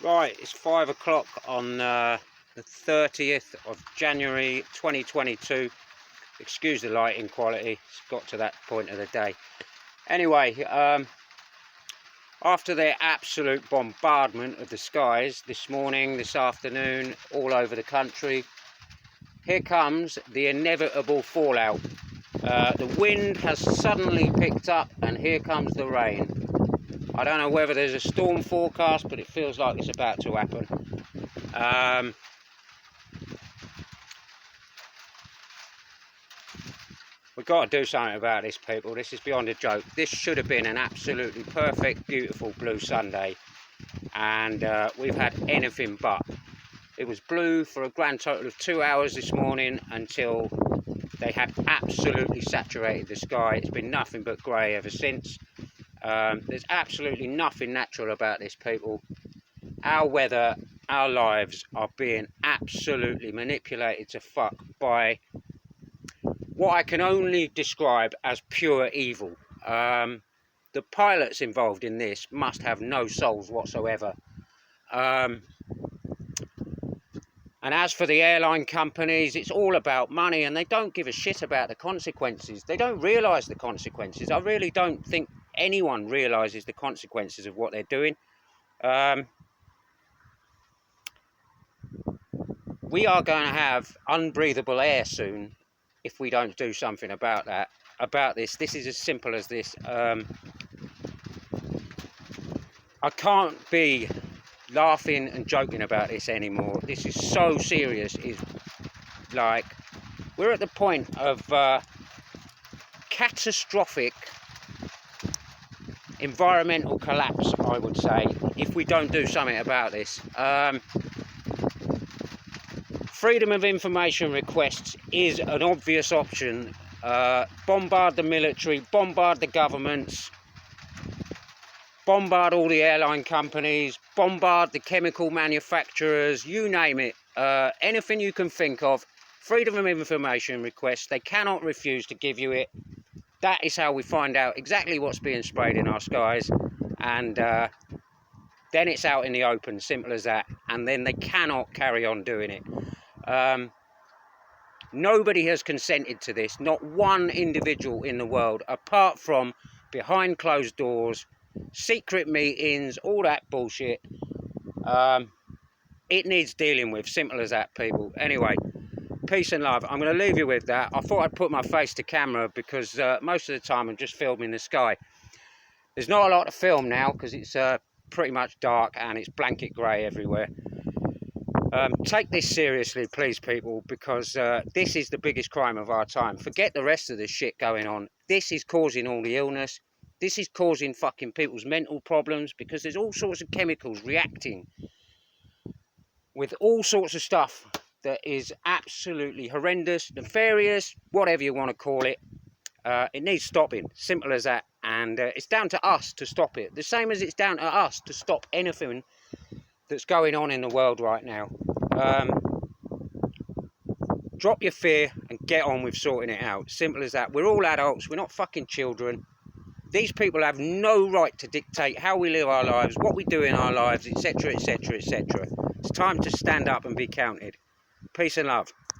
Right, it's 5 o'clock on the 30th of January 2022. Excuse the lighting quality, it's got to that point of the day. Anyway, after the absolute bombardment of the skies this morning, this afternoon, all over the country, here comes the inevitable fallout. The wind has suddenly picked up and here comes the rain. I don't know whether there's a storm forecast, but it feels like it's about to happen. We've got to do something about this, people. This is beyond a joke. This should have been an absolutely perfect, beautiful blue Sunday, and we've had anything but. It was blue for a grand total of 2 hours this morning until they had absolutely saturated the sky. It's been nothing but grey ever since. There's absolutely nothing natural about this, people. Our weather, our lives are being absolutely manipulated to fuck by what I can only describe as pure evil. The pilots involved in this must have no souls whatsoever. And as for the airline companies, it's all about money, and they don't give a shit about the consequences. They don't realise the consequences. I really don't think anyone realises the consequences of what they're doing. We are going to have unbreathable air soon if we don't do something about that. About this is as simple as this. I can't be laughing and joking about this anymore. This is so serious. It's like we're at the point of catastrophic environmental collapse, I would say, if we don't do something about this. Freedom of information requests is an obvious option. Bombard the military, bombard the governments, bombard all the airline companies, bombard the chemical manufacturers, you name it. Anything you can think of, freedom of information requests, they cannot refuse to give you it. That is how we find out exactly what's being sprayed in our skies, and then it's out in the open, simple as that, and then they cannot carry on doing it. Nobody has consented to this, not one individual in the world, apart from behind closed doors, secret meetings, all that bullshit. It needs dealing with, simple as that, people. Anyway, peace and love. I'm going to leave you with that. I thought I'd put my face to camera because most of the time I'm just filming the sky. There's not a lot to film now because it's pretty much dark and it's blanket grey everywhere. Take this seriously, please, people, because this is the biggest crime of our time. Forget the rest of the shit going on. This is causing all the illness. This is causing fucking people's mental problems because there's all sorts of chemicals reacting with all sorts of stuff that is absolutely horrendous, nefarious, whatever you want to call it. It needs stopping, simple as that. And it's down to us to stop it. The same as it's down to us to stop anything that's going on in the world right now. Drop your fear and get on with sorting it out. Simple as that. We're all adults. We're not fucking children. These people have no right to dictate how we live our lives, what we do in our lives, etc., etc., etc. It's time to stand up and be counted. Peace and love.